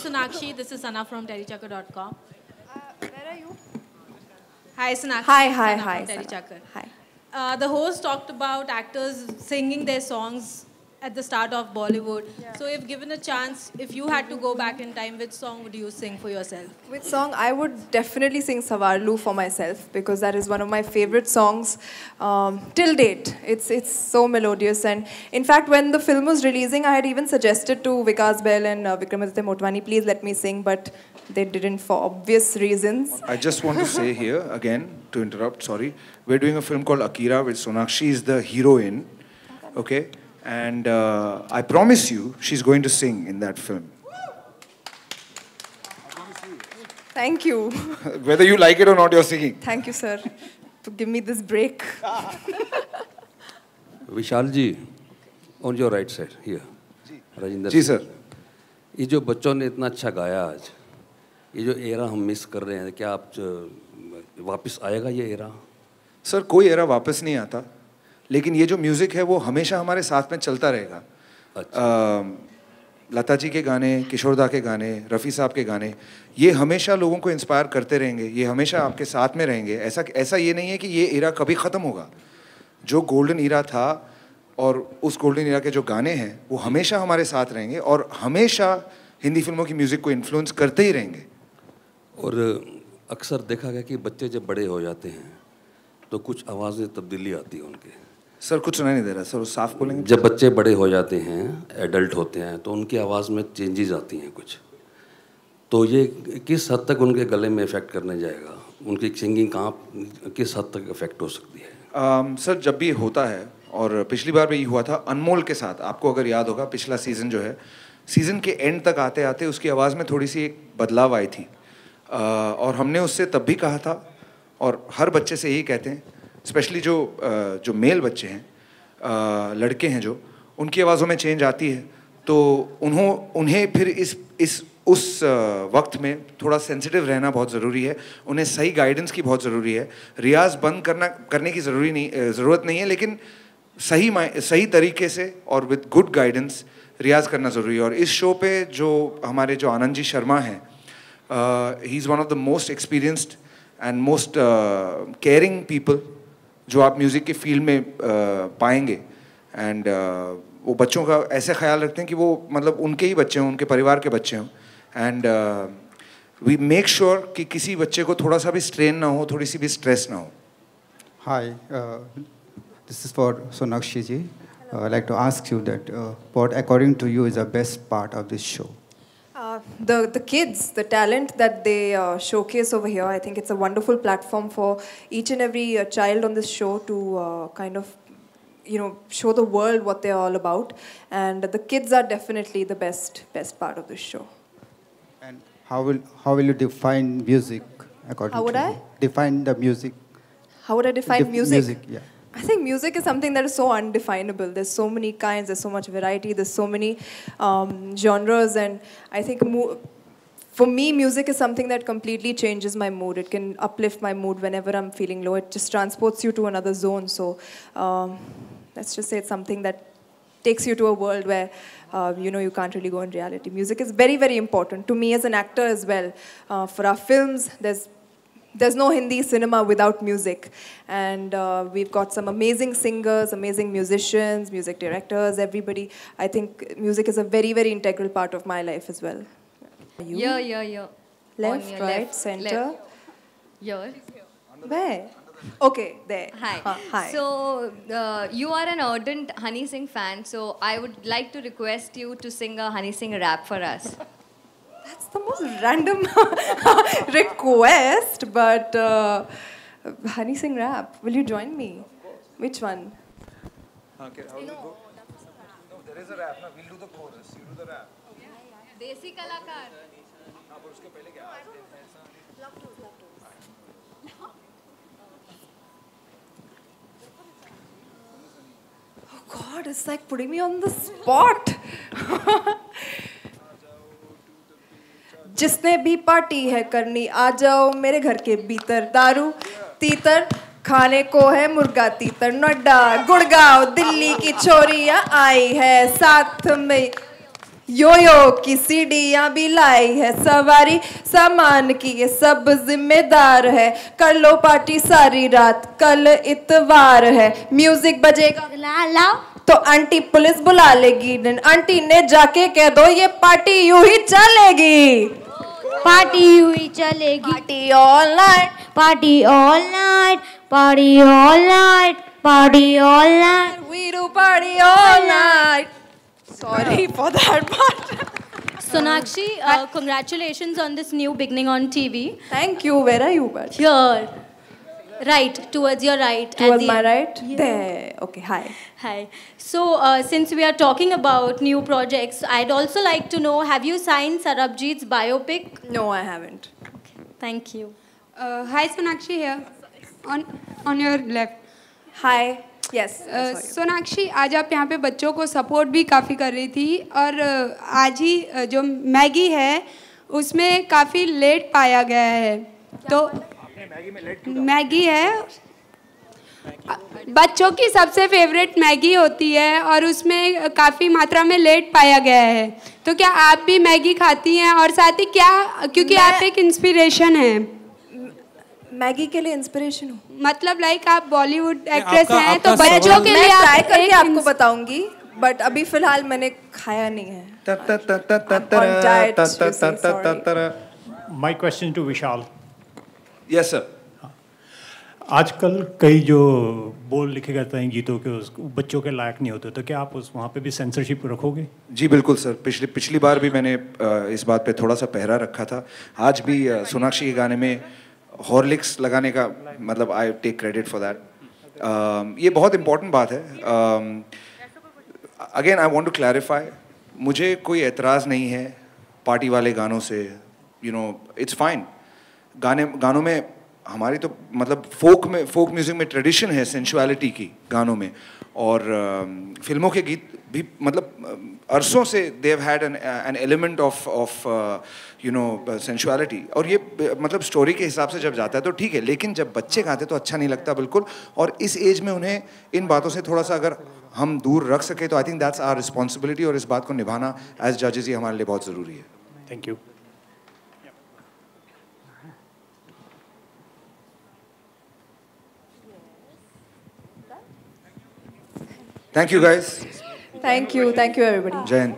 Sonakshi. This is Sana from TerryChakkar.com. Where are you? Hi, Sonakshi. Hi, Sana hi. from TerryChakkar. Hi. The host talked about actors singing their songs at the start of Bollywood. Yeah. So, if given a chance, if you had to go back in time, which song would you sing for yourself? Which song? I would definitely sing Savarlu for myself because that is one of my favorite songs till date. It's so melodious, and in fact, when the film was releasing, I had even suggested to Vikas Bahl and Vikramaditya Motwani, please let me sing, but they didn't for obvious reasons. I just want to say here again, to interrupt, sorry, we're doing a film called Akira, which Sonakshi is the heroine, okay? And I promise you, she's going to sing in that film. Thank you. Whether you like it or not, you're singing. Thank you, sir, to give me this break. Vishal ji, on your right side here. Rajinder ji sir. ये जो बच्चों ने इतना अच्छा गाया आज, ये जो एरा हम मिस कर रहे हैं, क्या आप वापस आएगा ये एरा? सर कोई एरा वापस नहीं आता, लेकिन ये जो म्यूज़िक है वो हमेशा हमारे साथ में चलता रहेगा. लता जी के गाने, किशोरदा के गाने, रफ़ी साहब के गाने, ये हमेशा लोगों को इंस्पायर करते रहेंगे, ये हमेशा आपके साथ में रहेंगे. ऐसा ये नहीं है कि ये एरा कभी ख़त्म होगा. जो गोल्डन एरा था और उस गोल्डन एरा के जो गाने हैं वो हमेशा हमारे साथ रहेंगे और हमेशा हिंदी फिल्मों की म्यूज़िक को इन्फ्लुएंस करते ही रहेंगे. और अक्सर देखा गया कि बच्चे जब बड़े हो जाते हैं तो कुछ आवाज़ें तब्दीली आती है उनके. सर कुछ सुनाई नहीं दे रहा सर, साफ बोलेंगे. जब बच्चे बड़े हो जाते हैं, एडल्ट होते हैं, तो उनकी आवाज़ में चेंजेस आती हैं कुछ. तो ये किस हद तक उनके गले में इफ़ेक्ट करने जाएगा? उनकी सिंगिंग कहाँ किस हद तक इफ़ेक्ट हो सकती है? सर जब भी होता है, और पिछली बार भी ये हुआ था अनमोल के साथ, आपको अगर याद होगा पिछला सीज़न जो है, सीज़न के एंड तक आते आते उसकी आवाज़ में थोड़ी सी एक बदलाव आई थी. और हमने उससे तब भी कहा था, और हर बच्चे से यही कहते हैं, स्पेशली जो मेल बच्चे हैं, लड़के हैं जो, उनकी आवाज़ों में चेंज आती है, तो उन्हें फिर उस वक्त में थोड़ा सेंसिटिव रहना बहुत ज़रूरी है. उन्हें सही गाइडेंस की बहुत ज़रूरी है. रियाज बंद करने की ज़रूरत नहीं है, लेकिन सही तरीके से और विद गुड गाइडेंस रियाज करना ज़रूरी है. और इस शो पे जो हमारे जो आनंद जी शर्मा हैं, he is one of the most experienced and most caring people जो आप म्यूज़िक के फील्ड में पाएंगे. एंड वो बच्चों का ऐसे ख्याल रखते हैं कि वो मतलब उनके ही बच्चे हों, उनके परिवार के बच्चे हों. एंड वी मेक श्योर कि किसी बच्चे को थोड़ा सा भी स्ट्रेन ना हो, थोड़ी सी भी स्ट्रेस ना हो. Hi, this is for Sonakshi ji. I'd like to ask you that what according to you is the best part of this show? The kids, the talent that they showcase over here, I think it's a wonderful platform for each and every child on this show to kind of, show the world what they're all about. And the kids are definitely the best part of this show. And how will you define music according to you? How would I? Define the music. How would I define music? Music, yeah. I think music is something that is so undefinable. There's so many kinds, there's so much variety, there's so many genres, and I think for me, music is something that completely changes my mood. It can uplift my mood whenever I'm feeling low. It just transports you to another zone. So let's just say it's something that takes you to a world where you can't really go in reality. Music is very, very important to me as an actor as well. For our films, there's no Hindi cinema without music. And we've got some amazing singers, amazing musicians, music directors, everybody. I think music is a very, very integral part of my life as well. Yeah. Left, right, center. Here. Where? Okay, there. Hi. Hi. So, you are an ardent Honey Singh fan, so I would like to request you to sing a Honey Singh rap for us. That's the most random request, but Honey Singh rap. Will you join me? Which one? Okay, no, there is a rap. No, we'll do the chorus. You do the rap. Desi Kalakar. Oh God, it's like putting me on the spot. जिसने भी party है करनी आ जाओ मेरे घर के भीतर. दारू तीतर खाने को है मुर्गा तीतर. नोएडा गुड़गांव दिल्ली की छोरियां आई है साथ में. यो की सीढ़ियां भी लाई है, सवारी सामान की ये सब जिम्मेदार है, कर लो पार्टी सारी रात, कल इतवार है, म्यूजिक बजेगा लाओ तो आंटी पुलिस बुला लेगी, आंटी ने जाके कह दो ये पार्टी यूं ही चलेगी, पार्टी हुई चलेगी, party all night, party all night, party all night, party all night, we do party all night. Sorry for that part. Sonakshi, congratulations on this new beginning on TV. Thank you. Where are you, but? Here. Right, towards your right. Towards my right? There. Okay, hi. Hi. So, since we are talking about new projects, I'd also like to know, have you signed Sarabjit's biopic? No, I haven't. Okay, thank you. Hi, Sonakshi here. On your left. Hi. Yes. Sonakshi, आज आप यहाँ पे बच्चों को support भी काफ़ी कर रही थी और आज ही जो मैगी है उसमें काफ़ी लेट पाया गया है, तो मैगी है बच्चों की सबसे फेवरेट मैगी होती है और उसमें काफ़ी मात्रा में लेट पाया गया है, तो क्या आप भी मैगी खाती हैं? और साथ ही क्या, क्योंकि आप एक इंस्पिरेशन हैं, मैगी के लिए इंस्पिरेशन हूँ, मतलब लाइक आप बॉलीवुड एक्ट्रेस हैं, तो बच्चों के लिए ट्राई करके आपको बताऊंगी, बट अभी फिलहाल मैंने खाया नहीं है। My question to Vishal. Yes sir. आजकल कई जो बोल लिखे जाते हैं गीतों के उस बच्चों के लायक नहीं होते, तो क्या आप उस वहाँ पे भी सेंसरशिप रखोगे? जी बिल्कुल सर, पिछली बार भी मैंने इस बात पे थोड़ा सा पहरा रखा था। आज भी सोनाक्षी के गाने में हॉर्लिक्स लगाने का, मतलब I take credit for that. ये बहुत इम्पोर्टेंट बात है। Again I want to clarify, मुझे कोई एतराज़ नहीं है पार्टी वाले गानों से, यू नो इट्स फाइन। गानों में हमारी तो मतलब फोक म्यूज़िक में ट्रेडिशन है सेंसुअलिटी की गानों में, और फिल्मों के गीत भी मतलब अरसों से they have had an element of you know sensuality, और ये मतलब स्टोरी के हिसाब से जब जाता है तो ठीक है, लेकिन जब बच्चे गाते तो अच्छा नहीं लगता बिल्कुल। और इस एज में उन्हें इन बातों से थोड़ा सा अगर हम दूर रख सके तो I think that's our responsibility, और इस बात को निभाना एज जजेस ही हमारे लिए बहुत ज़रूरी है। Thank you. Thank you guys. Thank you everybody. Jai Hind.